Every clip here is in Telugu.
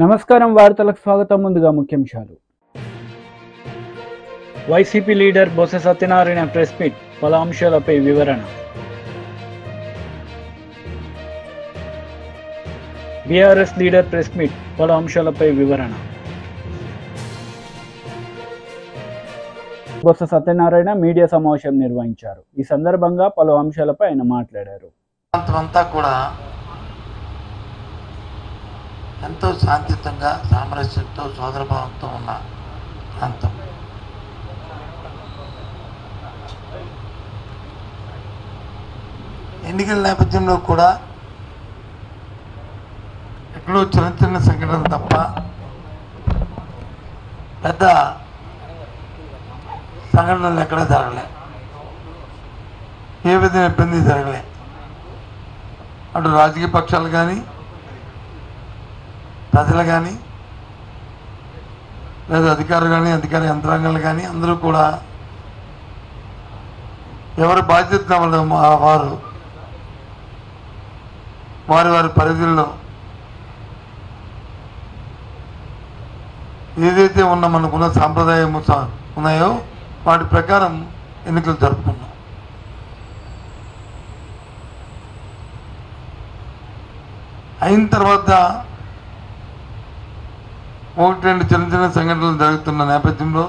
నమస్కారం వార్తలకు స్వాగతం. ముందుగా ముఖ్యాంశాలు. YCP leader Botsa Satyanarayana press meet, పలు అంశాలపై వివరణ. బీఆర్ఎస్ లీడర్ ప్రెస్ మీట్, పలు అంశాలపై వివరణ. బొత్స సత్యనారాయణ మీడియా సమావేశం నిర్వహించారు. ఈ సందర్భంగా పలు అంశాలపై ఆయన మాట్లాడారు. అంతా కూడా ఎంతో శాంతియుతంగా, సామరస్యంతో, సోదరభావంతో ఉన్న ప్రాంతం. ఎన్నికల నేపథ్యంలో కూడా ఎక్కడో చిన్న చిన్న సంఘటనలు తప్ప పెద్ద సంఘటనలు ఎక్కడా జరగలే, ఏ విధంగా ఇబ్బంది జరగలే. అటు రాజకీయ పక్షాలు కానీ, ప్రజలు కానీ, లేదా అధికారులు కానీ, అధికార యంత్రాంగాలు కానీ అందరూ కూడా ఎవరి బాధ్యత వారు వారి వారి పరిధుల్లో ఏదైతే మనకున్న సాంప్రదాయం ఉన్నాయో వాటి ప్రకారం ఎన్నికలు జరుపుకున్నాం. అయిన తర్వాత ఒకటి రెండు చిన్న చిన్న సంఘటనలు జరుగుతున్న నేపథ్యంలో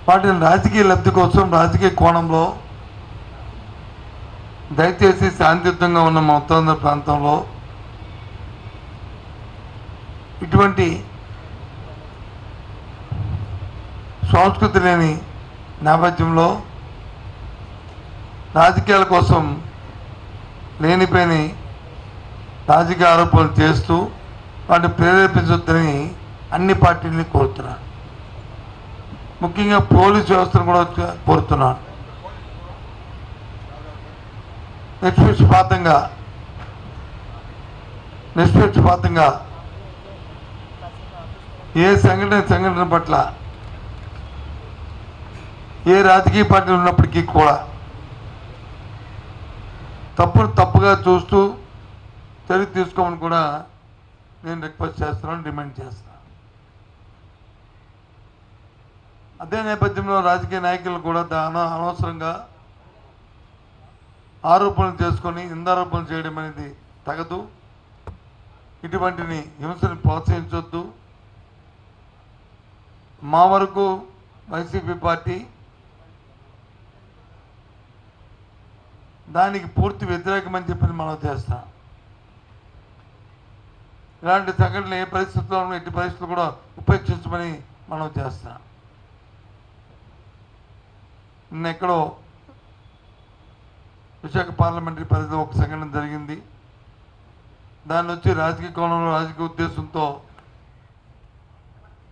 వాటిని రాజకీయ లబ్ధి కోసం, రాజకీయ కోణంలో దయచేసి శాంతియుతంగా ఉన్న మా ఉత్తరాంధ్ర ప్రాంతంలో ఇటువంటి సంస్కృతి లేని నేపథ్యంలో రాజకీయాల కోసం లేనిపోయిన రాజకీయ ఆరోపణలు చేస్తూ వాటిని ప్రేరేపించొద్దని అన్ని పార్టీలని కోరుతున్నాను. ముఖ్యంగా పోలీసు వ్యవస్థను కూడా కోరుతున్నాను. నిష్పక్షపాతంగా ఏ సంఘటన పట్ల ఏ రాజకీయ పార్టీలు ఉన్నప్పటికీ కూడా తప్పుగా చూస్తూ చర్య తీసుకోమని కూడా నేను రిక్వెస్ట్ చేస్తున్నాను, డిమాండ్ చేస్తున్నాను. అదే నేపథ్యంలో రాజకీయ నాయకులు కూడా అనవసరంగా ఆరోపణలు చేసుకొని నిందారోపణలు చేయడం అనేది తగదు. ఇటువంటిని హింసని ప్రోత్సహించొద్దు. మా వరకు వైసీపీ పార్టీ దానికి పూర్తి వ్యతిరేకమని చెప్పి మనం చేస్తాం. ఇలాంటి సంఘటనలు ఏ పరిస్థితుల్లో ఎట్టి పరిస్థితులు కూడా ఉపేక్షించమని మనం చేస్తాం. నిన్నెక్కడో విశాఖ పార్లమెంటరీ పరిధిలో ఒక సంఘటన జరిగింది. దాన్ని వచ్చి రాజకీయ కోణంలో, రాజకీయ ఉద్దేశంతో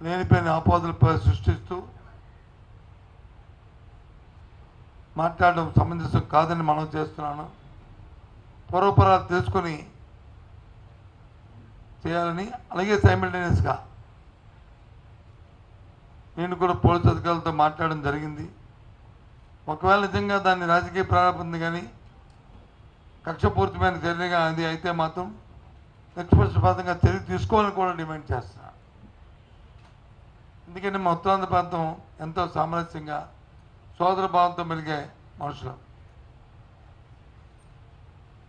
లేనిపోయిన ఆపాదనలు సృష్టిస్తూ మాట్లాడడం సమంజసం కాదని మనం చేస్తున్నాను. పూర్వపరాలు తెలుసుకొని చేయాలని, అలాగే సైమల్టేనియస్గా నేను కూడా పోలీసు అధికారులతో మాట్లాడడం జరిగింది. ఒకవేళ నిజంగా దాన్ని రాజకీయ ప్రారంభం కానీ కక్షపూరితమైన చర్యగా అది అయితే మాత్రం నిష్పక్షపాతంగా చర్య తీసుకోవాలని కూడా డిమాండ్ చేస్తున్నాను. ఎందుకంటే మా ఉత్తరాంధ్ర ప్రాంతం ఎంతో సామరస్యంగా, సోదర భావంతో మెలిగే మనుషులు.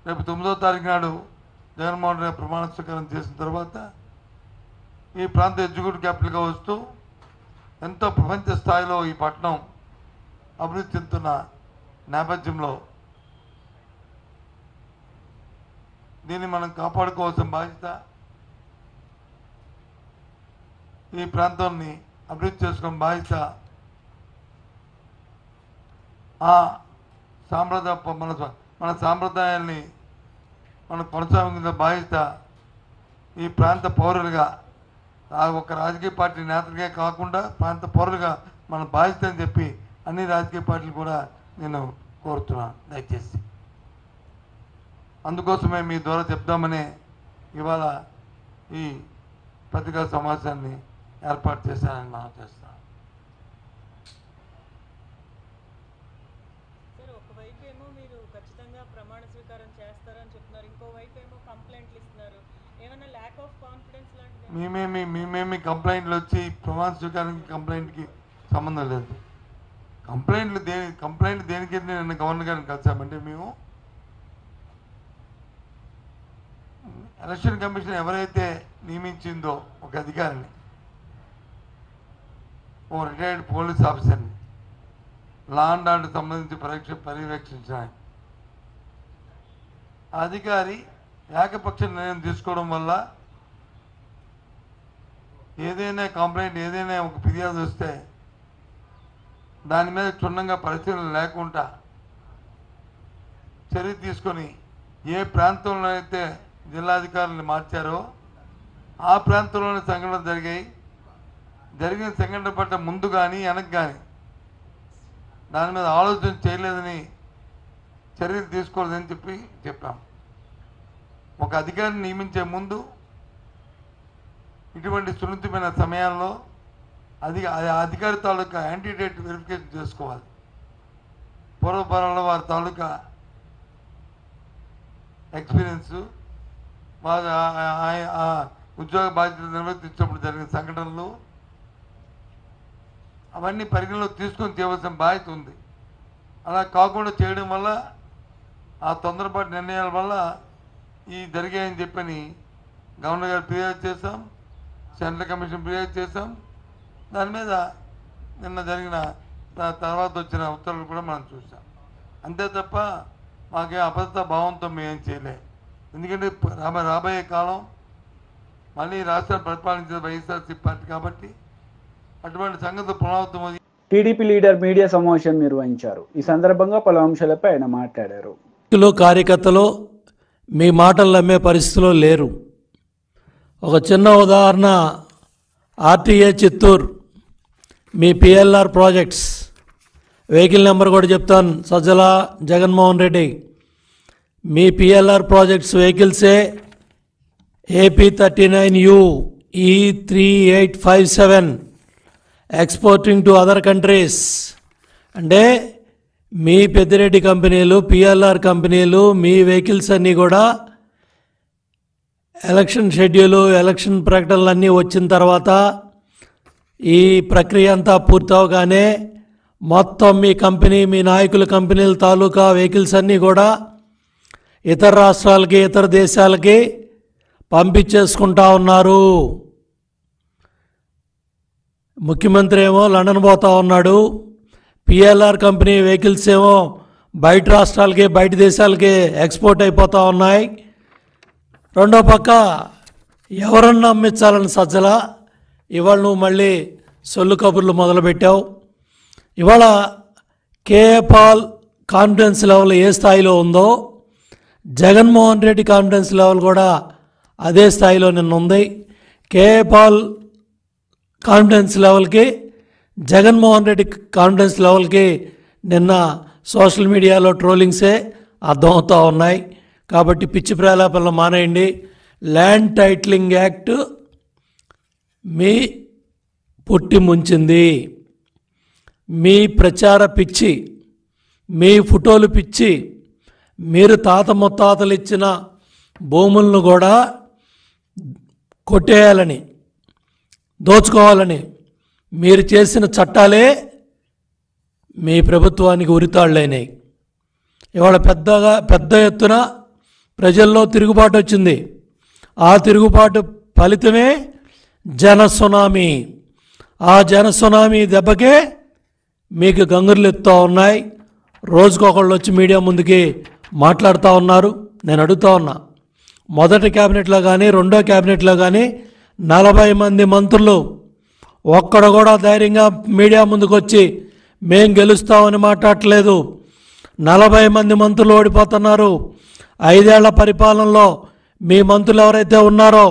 రేపు 9వ తారీఖు నాడు జగన్మోహన్ రెడ్డి ప్రమాణ స్వీకారం చేసిన తర్వాత ఈ ప్రాంత ఎగ్జిక్యూటివ్ క్యాపిటల్గా వస్తూ ఎంతో ప్రపంచ స్థాయిలో ఈ పట్టణం అభివృద్ధి చెందుతున్న నేపథ్యంలో దీన్ని మనం కాపాడుకోవాల్సిన బాధ్యత, ఈ ప్రాంతాన్ని అభివృద్ధి చేసుకున్న బాధ్యత మన సాంప్రదాయాల్ని మనం కొనసాగించిన బాధ్యత ఈ ప్రాంత పౌరులుగా, ఒక రాజకీయ పార్టీ నేతలుగా కాకుండా ప్రాంత పౌరులుగా మన బాధ్యత అని చెప్పి అన్ని రాజకీయ పార్టీలు కూడా నేను కోరుతున్నాను. దయచేసి అందుకోసమే మీ ద్వారా చెప్దామని ఇవాళ ఈ పత్రికా సమావేశాన్ని ఏర్పాటు చేశానని మనం చేస్తున్నాం. ఖచ్చితంగా ప్రమాణ స్వీకారం చేస్తారని చెప్తున్నారు, ఇంకోవైపు ఏమో కంప్లైంట్లు ఇస్తున్నారు. ఏమైనా మేమేమి కంప్లైంట్లు వచ్చి ప్రమాణ స్వీకారానికి కంప్లైంట్కి సంబంధం లేదు. కంప్లైంట్ దేనికి నిన్న గవర్నర్ గారిని కలిసామంటే మేము ఎలక్షన్ కమిషన్ ఎవరైతే నియమించిందో ఒక అధికారిని, ఓ రిటైర్డ్ పోలీస్ ఆఫీసర్ని లా అండ్ ఆర్డర్ సంబంధించి పర్యవేక్షించడానికి, ఆ అధికారి ఏకపక్ష నిర్ణయం తీసుకోవడం వల్ల ఏదైనా కంప్లైంట్ ఏదైనా ఒక ఫిర్యాదు వస్తే దాని మీద క్షుణ్ణంగా పరిశీలన లేకుండా చర్య తీసుకొని ఏ ప్రాంతంలో అయితే జిల్లాధికారులను మార్చారో ఆ ప్రాంతంలోనే సంఘటనలు జరిగిన సంఘటన పట్ల ముందు కానీ వెనక కానీ దాని మీద ఆలోచన చేయలేదని చర్యలు తీసుకోలేదని చెప్పాం. ఒక అధికారిని నియమించే ముందు ఇటువంటి సున్నితమైన సమయాల్లో అధికారి తాలూకా యాంటీడేట్ వెరిఫికేషన్ చేసుకోవాలి. పూర్వపరంలో వారి తాలూకా ఎక్స్పీరియన్స్, వారి ఉద్యోగ బాధ్యతలు నిర్వర్తించినప్పుడు జరిగిన సంఘటనలు అవన్నీ పరిగణలోకి తీసుకొని చేయవలసిన బాధ్యత ఉంది. అలా కాకుండా చేయడం వల్ల ఆ తొందరపాటు నిర్ణయాల వల్ల ఈ జరిగాయని చెప్పని గవర్నర్ గారు ఫిర్యాదు చేశాం, సెంట్రల్ కమిషన్ ఫిర్యాదు చేశాం. దాని మీద నిన్న జరిగిన తర్వాత వచ్చిన ఉత్తర్వులు కూడా మనం చూసాం. అంతే తప్ప మాకే అభద్రతా భావంతో మేమేం చేయలే. ఎందుకంటే రాబోయే కాలం మళ్ళీ రాష్ట్రాన్ని పరిపాలించిన వైఎస్ఆర్సీ పార్టీ కాబట్టి అటువంటి సంగతి పునరావృతం. టీడీపీ లీడర్ మీడియా సమావేశం నిర్వహించారు. ఈ సందర్భంగా పలు అంశాలపై ఆయన మాట్లాడారు. కార్యకర్తలు మీ మాటలు నమ్మే పరిస్థితిలో లేరు. ఒక చిన్న ఉదాహరణ, ఆర్టీఏ చిత్తూరు, మీ పిఎల్ఆర్ ప్రాజెక్ట్స్ వెహికల్ నెంబర్ కూడా చెప్తాను, సజ్జల జగన్మోహన్ రెడ్డి. మీ పిఎల్ఆర్ ప్రాజెక్ట్స్ వెహికల్సే AP39U E3857 exporting to other countries. అంటే మీ పెద్దిరెడ్డి కంపెనీలు, పిఎల్ఆర్ కంపెనీలు, మీ వెహికల్స్ అన్నీ కూడా ఎలక్షన్ షెడ్యూలు, ఎలక్షన్ ప్రకటనలు అన్నీ వచ్చిన తర్వాత ఈ ప్రక్రియ అంతా పూర్తవగానే మొత్తం మీ కంపెనీ, మీ నాయకుల కంపెనీల తాలూకా వెహికల్స్ అన్నీ కూడా ఇతర రాష్ట్రాలకి, ఇతర దేశాలకి పంపించేసుకుంటా ఉన్నారు. ముఖ్యమంత్రి ఏమో లండన్ పోతా ఉన్నాడు, పిఎల్ఆర్ కంపెనీ వెహికల్స్ ఏమో బయట రాష్ట్రాలకి, బయట దేశాలకి ఎక్స్పోర్ట్ అయిపోతూ ఉన్నాయి. రెండో పక్క ఎవరన్నా అమ్మించాలని సజ్జల ఇవాళ నువ్వు మళ్ళీ సొల్లు కబుర్లు మొదలుపెట్టావు. ఇవాళ కేఏ పాల్ కాన్ఫిడెన్స్ లెవెల్ ఏ స్థాయిలో ఉందో జగన్మోహన్ రెడ్డి కాన్ఫిడెన్స్ లెవెల్ కూడా అదే స్థాయిలో నిన్న ఉంది. కేఏ పాల్ కాన్ఫిడెన్స్ లెవెల్కి, జగన్మోహన్ రెడ్డి కాన్ఫిడెన్స్ లెవెల్కి నిన్న సోషల్ మీడియాలో ట్రోలింగ్సే అర్థమవుతూ ఉన్నాయి. కాబట్టి పిచ్చి ప్రలాపనలు మానేయండి. ల్యాండ్ టైటిలింగ్ యాక్ట్ మీ పుట్టి ముంచింది. మీ ప్రచార పిచ్చి, మీ ఫోటోలు పిచ్చి, మీరు తాత ముత్తాతలు ఇచ్చిన భూములను కూడా కొట్టేయాలని, దోచుకోవాలని మీరు చేసిన చట్టాలే మీ ప్రభుత్వానికి ఉరితాళ్ళైనాయి. ఇవాళ పెద్ద ఎత్తున ప్రజల్లో తిరుగుబాటు వచ్చింది. ఆ తిరుగుబాటు ఫలితమే జనసునామీ. ఆ జనసునామీ దెబ్బకే మీకు గంగుర్లు ఎత్తుతూ ఉన్నాయి. రోజుకొకళ్ళు వచ్చి మీడియా ముందుకి మాట్లాడుతూ ఉన్నారు. నేను అడుగుతూ ఉన్నా, మొదటి క్యాబినెట్లో కానీ రెండో క్యాబినెట్లో కానీ 40 మంది మంత్రులు ఒక్కడు కూడా ధైర్యంగా మీడియా ముందుకు వచ్చి మేం గెలుస్తామని మాట్లాడట్లేదు. 40 మంది మంత్రులు ఓడిపోతున్నారు. 5 ఏళ్ల పరిపాలనలో మీ మంత్రులు ఎవరైతే ఉన్నారో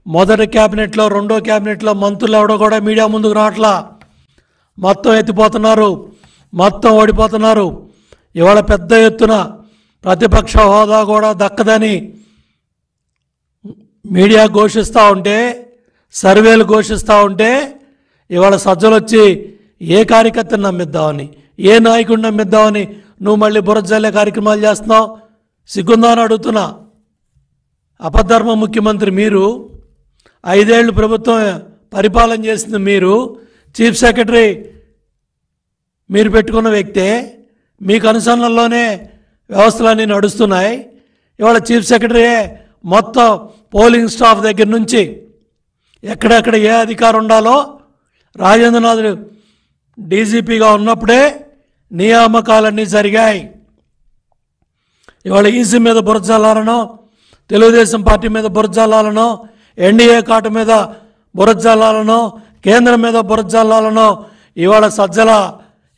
మొదటి క్యాబినెట్లో రెండో క్యాబినెట్లో మంత్రులు ఎవడో కూడా మీడియా ముందుకు రావట్లా. మొత్తం ఎత్తిపోతున్నారు, మొత్తం ఓడిపోతున్నారు. ఇవాళ పెద్ద ఎత్తున ప్రతిపక్ష హోదా కూడా దక్కదని మీడియా ఘోషిస్తూ ఉంటే, సర్వేలు ఘోషిస్తూ ఉంటే ఇవాళ సజ్జలు వచ్చి ఏ కార్యకర్తను నమ్మిద్దామని, ఏ నాయకుడిని నమ్మిద్దామని నువ్వు మళ్ళీ బురజల్లే కార్యక్రమాలు చేస్తున్నావు. సిగ్గుందా అని అడుగుతున్నా. అపధర్మ ముఖ్యమంత్రి మీరు, 5 ఏళ్ళు ప్రభుత్వం పరిపాలన చేసింది మీరు. చీఫ్ సెక్రటరీ మీరు పెట్టుకున్న వ్యక్తే. మీకు అనుసరణలోనే వ్యవస్థలన్నీ నడుస్తున్నాయి. ఇవాళ చీఫ్ సెక్రటరీయే మొత్తం పోలింగ్ స్టాఫ్ దగ్గర నుంచి ఎక్కడెక్కడ ఏ అధికారం ఉండాలో రాజేంద్రనాథ్ డీజీపీగా ఉన్నప్పుడే నియామకాలన్నీ జరిగాయి. ఇవాళ ఈసీ మీద బురజల్లాలనో, తెలుగుదేశం పార్టీ మీద బురజల్లాలనో, ఎన్డీఏ కాటు మీద బురజల్లాలనో, కేంద్రం మీద బురజల్లాలనో ఇవాళ సజ్జల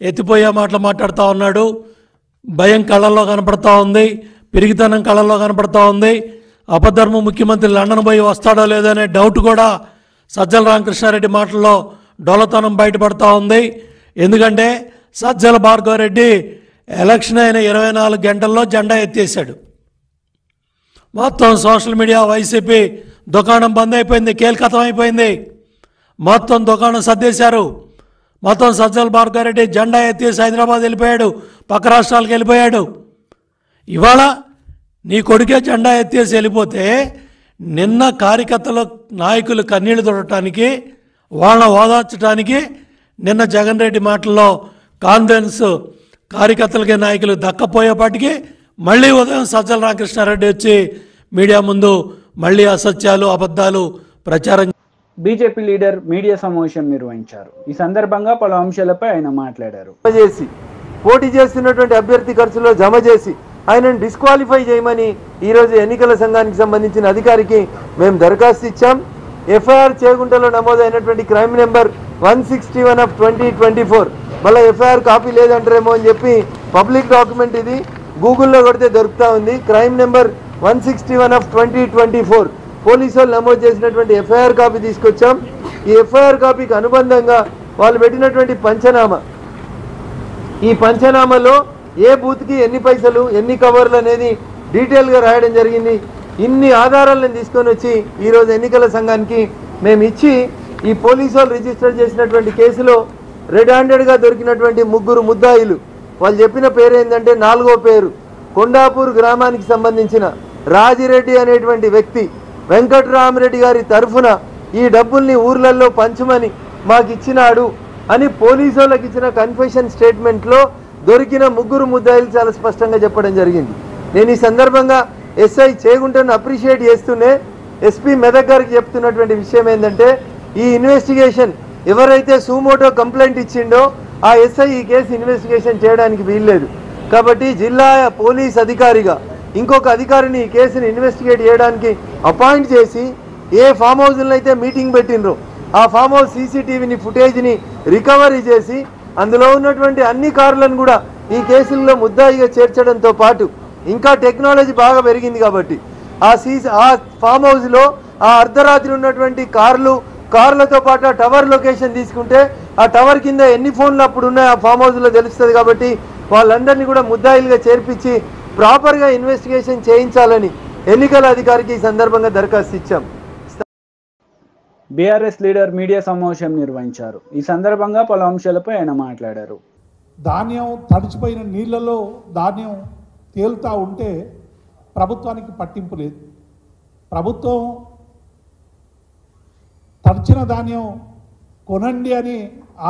ఎత్తిపోయే మాటలు మాట్లాడుతూ ఉన్నాడు. భయం కళ్ళల్లో కనపడతా ఉంది, పిరిగితనం కళ్ళల్లో కనపడతా ఉంది. అపధర్మ ముఖ్యమంత్రి లండన్ పోయి వస్తాడో లేదో అనే డౌట్ కూడా సజ్జల రామకృష్ణారెడ్డి మాటల్లో డొలతనం బయటపడతా ఉంది. ఎందుకంటే సజ్జల భార్గవరెడ్డి ఎలక్షన్ అయిన 24 గంటల్లో జెండా ఎత్తేసాడు. మొత్తం సోషల్ మీడియా వైసీపీ దుకాణం బంద్ అయిపోయింది, కీలకతం అయిపోయింది. మొత్తం దుకాణం సర్దేశారు. మొత్తం సజ్జల భార్గవరెడ్డి జెండా ఎత్తేసి హైదరాబాద్ వెళ్ళిపోయాడు, పక్క రాష్ట్రాలకు వెళ్ళిపోయాడు. ఇవాళ నీ కొడుకే జెండా ఎత్తేసి వెళ్ళిపోతే నిన్న కార్యకర్తలు నాయకులు కన్నీళ్లు తొడటానికి, వాళ్ళని ఓదార్చడానికి నిన్న జగన్ రెడ్డి మాటల్లో కాన్ఫిడెన్స్ కార్యకర్తలకి నాయకులు దక్కపోయేపాటికి మళ్ళీ ఉదయం సజ్జల రామకృష్ణారెడ్డి వచ్చి మీడియా ముందు మళ్ళీ అసత్యాలు అబద్ధాలు ప్రచారం. బీజేపీ లీడర్ మీడియా సమావేశం నిర్వహించారు. ఈ సందర్భంగా పలు అంశాలపై ఆయన మాట్లాడారు. పోటీ చేస్తున్నటువంటి అభ్యర్థి ఖర్చులో జమ చేసి ఆయనను డిస్క్వాలిఫై చేయమని ఈరోజు ఎన్నికల సంఘానికి సంబంధించిన అధికారికి మేము దరఖాస్తు ఇచ్చాం. ఎఫ్ఐఆర్ చేగుంటలో నమోదైనటువంటి క్రైమ్ నెంబర్ 161/2024 మళ్ళీ ఎఫ్ఐఆర్ కాపీ లేదంటారేమో అని చెప్పి పబ్లిక్ డాక్యుమెంట్ ఇది, గూగుల్లో కొడితే దొరుకుతూ ఉంది. క్రైమ్ నెంబర్ 161/2024 పోలీసు వాళ్ళు నమోదు చేసినటువంటి ఎఫ్ఐఆర్ కాపీ తీసుకొచ్చాం. ఈ ఎఫ్ఐఆర్ కాపీకి అనుబంధంగా వాళ్ళు పెట్టినటువంటి పంచనామా, ఈ పంచనామాలో ఏ బూత్కి ఎన్ని పైసలు ఎన్ని కవర్లు అనేది డీటెయిల్గా రాయడం జరిగింది. ఇన్ని ఆధారాలను తీసుకొని వచ్చి ఈరోజు ఎన్నికల సంఘానికి మేము ఇచ్చి ఈ పోలీసు వాళ్ళు రిజిస్టర్ చేసినటువంటి కేసులో రెడ్ హ్యాండెడ్గా దొరికినటువంటి 3 ముద్దాయిలు, వాళ్ళు చెప్పిన పేరు ఏంటంటే 4వ పేరు కొండాపూర్ గ్రామానికి సంబంధించిన రాజిరెడ్డి అనేటువంటి వ్యక్తి వెంకట్రామరెడ్డి గారి తరఫున ఈ డబ్బుల్ని ఊర్లలో పంచమని మాకు ఇచ్చినాడు అని పోలీసు వాళ్ళకి ఇచ్చిన కన్ఫెషన్ స్టేట్మెంట్లో దొరికిన 3 ముద్దాయిలు చాలా స్పష్టంగా చెప్పడం జరిగింది. నేను ఈ సందర్భంగా ఎస్ఐ చేగుంటను అప్రిషియేట్ చేస్తూనే ఎస్పీ మెదక్ గారికి చెప్తున్నటువంటి విషయం ఏంటంటే ఈ ఇన్వెస్టిగేషన్ ఎవరైతే సూమోటో కంప్లైంట్ ఇచ్చిండో ఆ ఎస్ఐ ఈ కేసు ఇన్వెస్టిగేషన్ చేయడానికి వీల్లేదు. కాబట్టి జిల్లా పోలీస్ అధికారిగా ఇంకొక అధికారిని ఈ కేసుని ఇన్వెస్టిగేట్ చేయడానికి అపాయింట్ చేసి ఏ ఫామ్ హౌస్లో అయితే మీటింగ్ పెట్టినరో ఆ ఫామ్ హౌస్ సీసీటీవీని ఫుటేజ్ని రికవరీ చేసి అందులో ఉన్నటువంటి అన్ని కార్లను కూడా ఈ కేసుల్లో ముద్దాయిగా చేర్చడంతో పాటు ఇంకా టెక్నాలజీ బాగా పెరిగింది కాబట్టి ఆ ఫామ్ హౌస్లో ఆ అర్ధరాత్రి ఉన్నటువంటి కార్లతో పాటు ఆ టవర్ లొకేషన్ తీసుకుంటే ఆ టవర్ కింద ఎన్ని ఫోన్లు అప్పుడు ఉన్నాయో ఆ ఫామ్ హౌస్లో తెలుస్తుంది. కాబట్టి వాళ్ళందరినీ కూడా ముద్దాయిలుగా చేర్పించి ప్రాపర్గా ఇన్వెస్టిగేషన్ చేయించాలని ఎన్నికల అధికారికి ఈ సందర్భంగా దరఖాస్తు ఇచ్చాం. బీఆర్ఎస్ లీడర్ మీడియా సమావేశం నిర్వహించారు. ఈ సందర్భంగా పలు అంశాలపై ఆయన మాట్లాడారు. ధాన్యం తడిచిపోయిన నీళ్లలో ధాన్యం తేలుతూ ఉంటే ప్రభుత్వానికి పట్టింపు లేదు. ప్రభుత్వం తడిచిన ధాన్యం కొనండి అని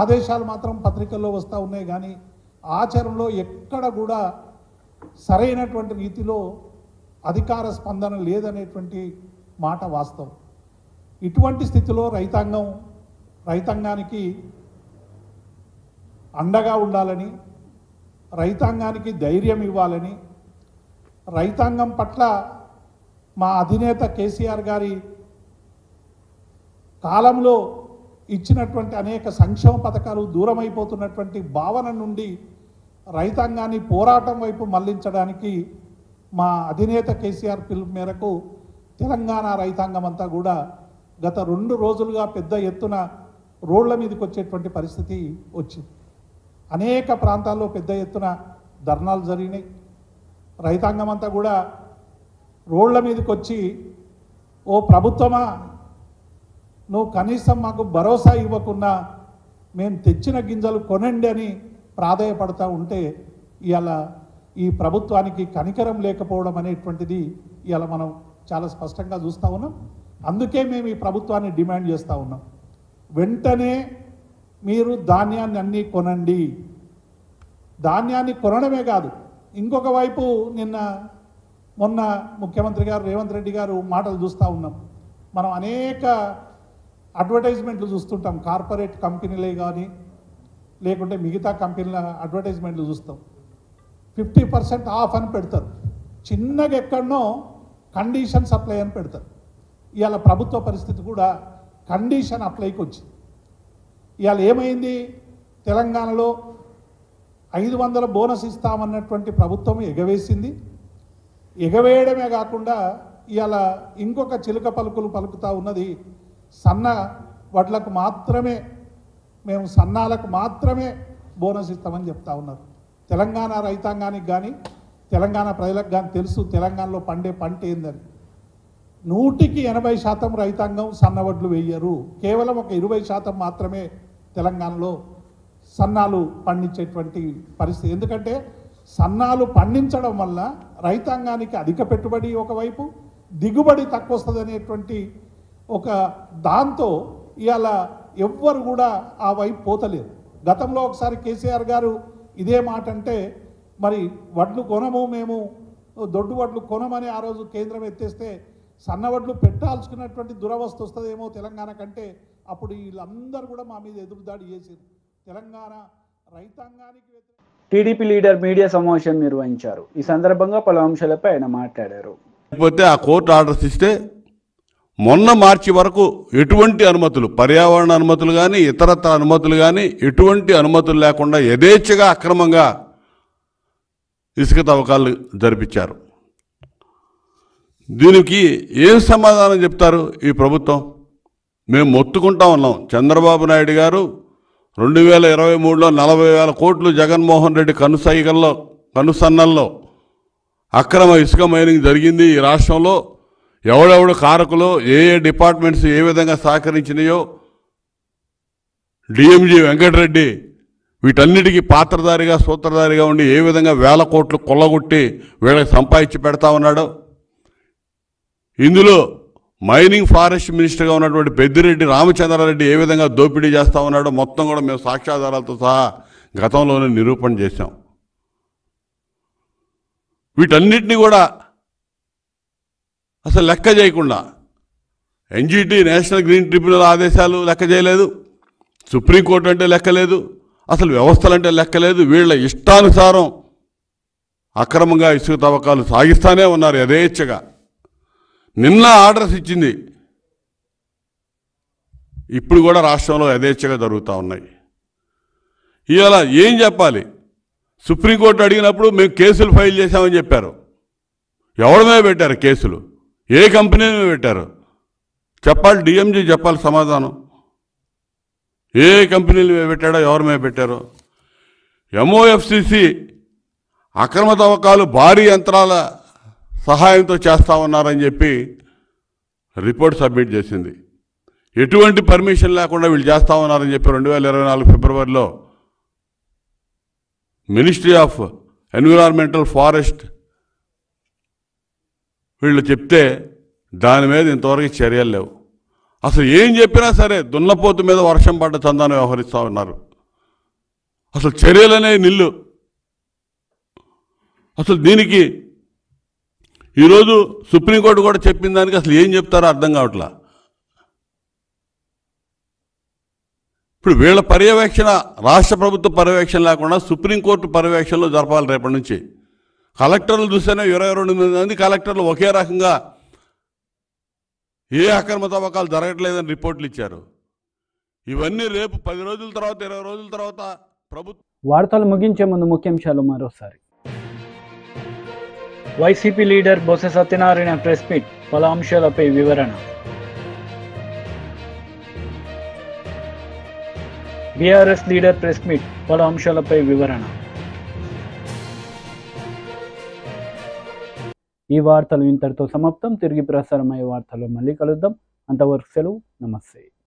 ఆదేశాలు మాత్రం పత్రికల్లో వస్తూ ఉన్నాయి, కానీ ఆచరణలో ఎక్కడ కూడా సరైనటువంటి రీతిలో అధికార స్పందన లేదనేటువంటి మాట వాస్తవం. ఇటువంటి స్థితిలో రైతాంగానికి అండగా ఉండాలని, రైతాంగానికి ధైర్యం ఇవ్వాలని, రైతాంగం పట్ల మా అధినేత కేసీఆర్ గారి కాలంలో ఇచ్చినటువంటి అనేక సంక్షేమ పథకాలు దూరమైపోతున్నటువంటి భావన నుండి రైతాంగాన్ని పోరాటం వైపు మళ్లించడానికి మా అధినేత కేసీఆర్ పిలుపు మేరకు తెలంగాణ రైతాంగం అంతా కూడా గత 2 రోజులుగా పెద్ద ఎత్తున రోడ్ల మీదకి వచ్చేటువంటి పరిస్థితి వచ్చింది. అనేక ప్రాంతాల్లో పెద్ద ఎత్తున ధర్నాలు జరిగినాయి. రైతాంగం అంతా కూడా రోడ్ల మీదకి వచ్చి, ఓ ప్రభుత్వమా, నువ్వు కనీసం మాకు భరోసా ఇవ్వకున్నా మేము తెచ్చిన గింజలు కొనండి అని ప్రాధేయపడతా ఉంటే ఇవాళ ఈ ప్రభుత్వానికి కనికరం లేకపోవడం అనేటువంటిది ఇవాళ మనం చాలా స్పష్టంగా చూస్తూ ఉన్నాం. అందుకే మేము ఈ ప్రభుత్వాన్ని డిమాండ్ చేస్తూ ఉన్నాం. వెంటనే మీరు ధాన్యాన్ని అన్నీ కొనండి. ధాన్యాన్ని కొనడమే కాదు, ఇంకొక వైపు మొన్న ముఖ్యమంత్రి గారు రేవంత్ రెడ్డి గారు మాటలు చూస్తూ ఉన్నాం. మనం అనేక అడ్వర్టైజ్మెంట్లు చూస్తుంటాం, కార్పొరేట్ కంపెనీలే కానీ లేకుంటే మిగతా కంపెనీల అడ్వర్టైజ్మెంట్లు చూస్తాం. 50% ఆఫ్ అని పెడతారు, చిన్నగా ఎక్కడనో కండిషన్ సప్లై అని పెడతారు. ఇవాళ ప్రభుత్వ పరిస్థితి కూడా కండిషన్ అప్లైకి వచ్చింది. ఇవాళ ఏమైంది, తెలంగాణలో 500 బోనస్ ఇస్తామన్నటువంటి ప్రభుత్వం ఎగవేసింది. ఎగవేయడమే కాకుండా ఇవాళ ఇంకొక చిలుక పలుకులు పలుకుతూ ఉన్నది, సన్న వడ్లకు మాత్రమే, మేము సన్నాలకు మాత్రమే బోనస్ ఇస్తామని చెప్తా ఉన్నారు. తెలంగాణ రైతాంగానికి కానీ తెలంగాణ ప్రజలకు కానీ తెలుసు తెలంగాణలో పండే పంట ఏందని. 100% రైతాంగం సన్నవడ్లు వేయరు, కేవలం ఒక 20% మాత్రమే తెలంగాణలో సన్నాలు పండించేటువంటి పరిస్థితి. ఎందుకంటే సన్నాలు పండించడం వల్ల రైతాంగానికి అధిక పెట్టుబడి ఒకవైపు, దిగుబడి తక్కువ వస్తుంది అనేటువంటి ఒక దాంతో ఇవాళ ఎవ్వరు కూడా ఆ వైపు పోతలేరు. గతంలో ఒకసారి కేసీఆర్ గారు ఇదే మాట అంటే, మరి వడ్లు కొనము, మేము దొడ్డు వడ్లు కొనమని ఆ రోజు కేంద్రం ఎత్తేస్తే సన్నవడ్లు పెట్టాల్సుకున్నటువంటి దురవస్థ వస్తుందేమో తెలంగాణ కంటే, అప్పుడు వీళ్ళందరూ కూడా మా మీద ఎదురుదాడి చేశారు. తెలంగాణ రైతాంగానికి టీడీపీ లీడర్ మీడియా సమావేశం నిర్వహించారు. ఈ సందర్భంగా పలు అంశాలపై ఆయన మాట్లాడారు. లేకపోతే ఆ కోర్టు ఆర్డర్స్ ఇస్తే మొన్న మార్చి వరకు ఎటువంటి అనుమతులు, పర్యావరణ అనుమతులు కానీ ఇతరత్ర అనుమతులు కానీ ఎటువంటి అనుమతులు లేకుండా యథేచ్ఛగా అక్రమంగా ఇసుక తవ్వకాలు జరిపించారు. దీనికి ఏం సమాధానం చెప్తారు ఈ ప్రభుత్వం? మేము మొత్తుకుంటా ఉన్నాం. చంద్రబాబు నాయుడు గారు 2023లో 40,000 కోట్లు జగన్మోహన్ రెడ్డి కనుసన్నల్లో అక్రమ ఇసుక మైనింగ్ జరిగింది. ఈ రాష్ట్రంలో ఎవడెవడు కారకులు, ఏ డిపార్ట్మెంట్స్ ఏ విధంగా సహకరించినాయో, డిఎంజీ వెంకటరెడ్డి వీటన్నిటికీ పాత్రధారిగా సూత్రధారిగా ఉండి ఏ విధంగా 1,000 కోట్లు కొల్లగొట్టి వీళ్ళకి సంపాదించి పెడతా ఉన్నాడో, ఇందులో మైనింగ్ ఫారెస్ట్ మినిస్టర్గా ఉన్నటువంటి పెద్దిరెడ్డి రామచంద్రారెడ్డి ఏ విధంగా దోపిడీ చేస్తూ ఉన్నాడో మొత్తం కూడా మేము సాక్ష్యాధారాలతో సహా గతంలోనే నిరూపణ చేశాం. వీటన్నిటినీ కూడా అసలు లెక్క చేయకుండా ఎన్జిటి నేషనల్ గ్రీన్ ట్రిబ్యునల్ ఆదేశాలు లెక్క చేయలేదు, సుప్రీంకోర్టు అంటే లెక్కలేదు, అసలు వ్యవస్థలంటే లెక్కలేదు. వీళ్ళ ఇష్టానుసారం అక్రమంగా ఇసుక తవ్వకాలు సాగిస్తూనే ఉన్నారు యథేచ్ఛగా. నిన్న ఆర్డర్స్ ఇచ్చింది, ఇప్పుడు కూడా రాష్ట్రంలో యథేచ్ఛగా జరుగుతూ ఉన్నాయి. ఇవాళ ఏం చెప్పాలి? సుప్రీంకోర్టు అడిగినప్పుడు మేము కేసులు ఫైల్ చేశామని చెప్పారు. ఎవరి మీద పెట్టారు కేసులు? ఏ కంపెనీ మీద పెట్టారు చెప్పాలి. డిఎంజీ చెప్పాలి సమాధానం. ఏ కంపెనీలు మీద పెట్టాడో, ఎవరి మీద పెట్టారో. ఎంఓఎఫ్సిసి అక్రమ తవ్వకాలు భారీ యంత్రాల సహాయంతో చేస్తూ ఉన్నారని చెప్పి రిపోర్ట్ సబ్మిట్ చేసింది. ఎటువంటి పర్మిషన్ లేకుండా వీళ్ళు చేస్తూ ఉన్నారని చెప్పి 2024 ఫిబ్రవరిలో మినిస్ట్రీ ఆఫ్ ఎన్విరాన్మెంటల్ ఫారెస్ట్ వీళ్ళు చెప్తే దాని మీద ఇంతవరకు చర్యలు లేవు. అసలు ఏం చెప్పినా సరే దున్నపోతు మీద వర్షం పడ్డ చందాన్ని వ్యవహరిస్తూ ఉన్నారు. అసలు చర్యలనే నిల్లు. అసలు దీనికి ఈరోజు సుప్రీంకోర్టు కూడా చెప్పిన దానికి అసలు ఏం చెప్తారో అర్థం కావట్లా. ఇప్పుడు వీళ్ళ పర్యవేక్షణ, రాష్ట్ర ప్రభుత్వ పర్యవేక్షణ లేకుండా సుప్రీంకోర్టు పర్యవేక్షణలో జరపాలి రేపటి నుంచి. కలెక్టర్లు చూస్తేనే 22 మంది కలెక్టర్లు ఒకే రకంగా ఏ అక్రమ తవ్వకాలు జరగట్లేదని రిపోర్ట్లు ఇచ్చారు. ఇవన్నీ రేపు 10 రోజుల తర్వాత 20 రోజుల తర్వాత ప్రభుత్వం. వార్తలు ముగించే ముందు ముఖ్యాంశాలు మరోసారి. YCP leader Botsa Satyanarayana press meet, పలు అంశాలపై వివరణ. బీఆర్ఎస్ లీడర్ ప్రెస్ మీట్, పలు అంశాలపై వివరణ. ఈ వార్తలు ఇంతటితో సమాప్తం. తిరిగి ప్రసారమయ్యే వార్తల్లో మళ్ళీ కలుద్దాం. అంతవరకు సెలవు. నమస్తే.